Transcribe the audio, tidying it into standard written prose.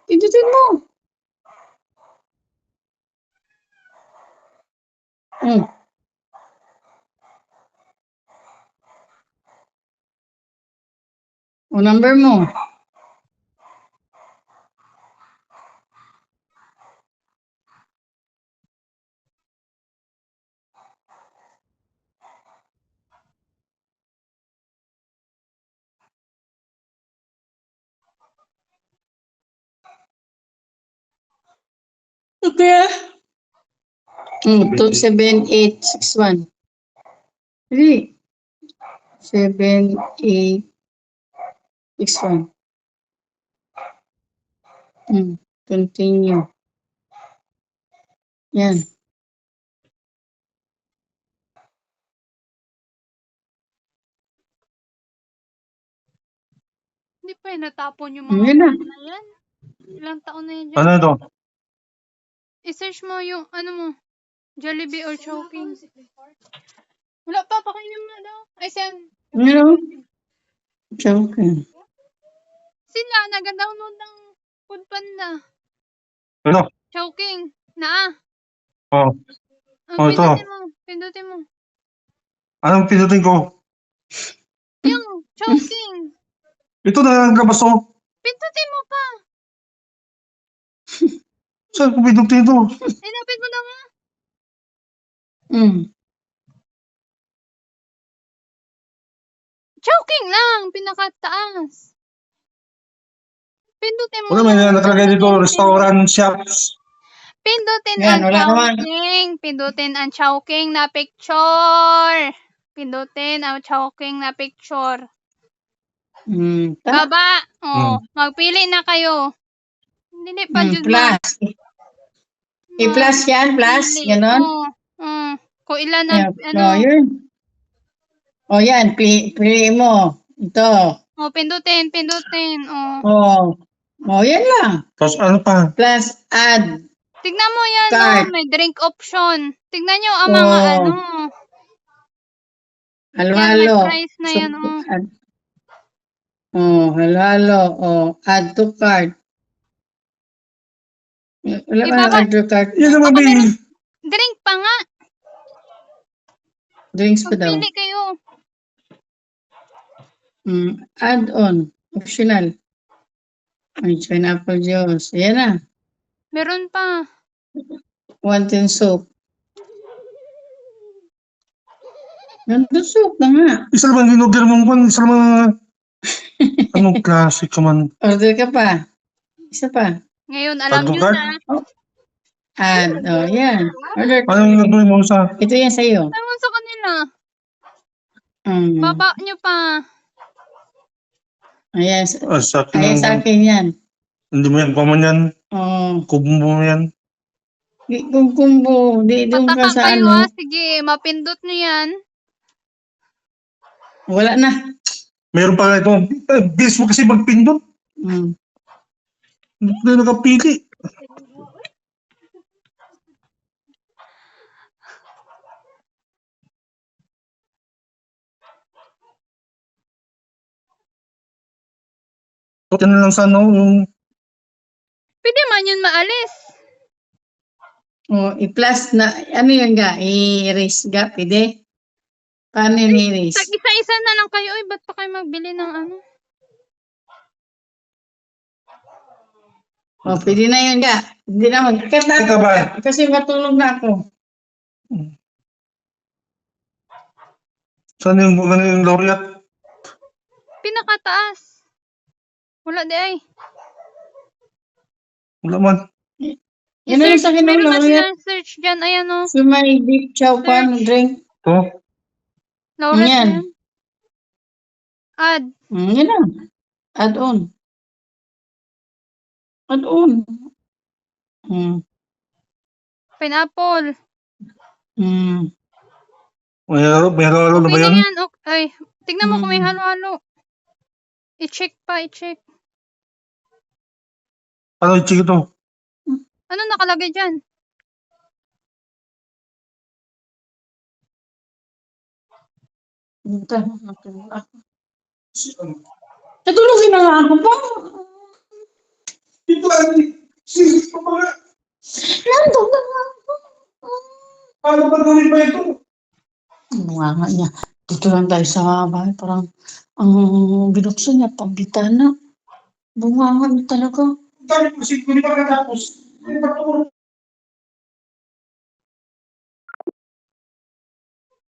Pindutin mo. O number mo. Okay. 27861. 37861. Continue. Yan. Hindi pa natapon yung mga Yan na. na yan. Ilang taon na yan dyan. Ano ito? I-search mo yung ano mo. Jollibee or Chowking. Wala pa, pakainin mo na daw. Ay, sen. Ano? Chowking. Sila, nag-download ng Food Panda. Ano? Chowking. Na. Oh. Oh, ito. Pindutin mo. Pindutin mo. Anong pinutin ko? Yung Chowking. Ito na naglabas oh. Pindutin mo pa. Saan ko pinutin ito? Inapit mo na nga. Chowking lang. Pinakataas. Pindutin mo Wala may nakalagay dito, restaurant shops. Pindutin Yan, ang wala naman. Chowking. Pindutin ang Chowking na picture. Pindutin ang Chowking na picture. Baba. Oh, magpili na kayo. Hindi pa jud Plus. I-plus yan, plus. Ganon. Kung ilan na, Yun. O yan, pili mo. Ito. pindutin. Oh. Yan lang. Tapos ano pa? Plus add. Tignan mo yan, Card. may drink option. Tignan nyo ang mga Halo-halo. Yan, may price na yan, Halo-halo. Add to cart. Wala Iba ba ba? add to cart? Yan naman ba yun? Drink pa nga. Drinks pa daw. Magpili kayo. Add on. Optional. May pineapple juice. Ayan na. Meron pa. 1 tin soap. Nandun soap na nga. Isa naman dinugir mong pan, isa naman anong klase ka man. Order ka pa. Isa pa. Ngayon, alam nyo Advocate? na. Add. Yan. Order. Anong nagawin mo sa? Ito yan sa'yo. Ewan sa kanila. Mm. Baba nyo pa. Ayan. Sa akin, Ayan sa akin yan. hindi mo yan, paman yan. Kubo mo yan. Di kung kumbo. Di doon ka Pataka sa kayo ano. Sige, mapindot nyo yan. Wala na. Meron pa ito. Bilis mo kasi magpindot. Hindi na nakapili. Yan na lang sa ano, yung Pwede man yun maalis. I-plus na. Ano yun ga? I-erase ga? Pwede? Paano yun i-erase? Isa-isa na lang kayo. Ba't pa kayo magbili ng ano? Pwede na yun ga. Hindi na mag-cut na Ika ba? kasi matulog na ako. Saan yung laureate? Pinakataas. Wala di ay. Wala man. Yan na lang sa akin ng Meron na laureate. silang search dyan. Ayan o. So may deep chow pan drink. Ito. Laureate Yan. na yan. Add. Yan lang. Add on. Add on. Pineapple. May halo-halo na ba Okay yan? na yan. Ay, tignan mo kung may halo-halo. I-check pa, i-check. Ano yung ito? Ano nakalagay dyan? Natulogin na nga ako pa. Ito Sis, pa pala. Nandun na nga ako. Paano ba gawin ba ito? Ano nga niya? Dito lang tayo sa bahay. Parang ang binuksan niya, pambitana. Bunganga niya talaga. Dami po, hindi pa katapos. Hindi pa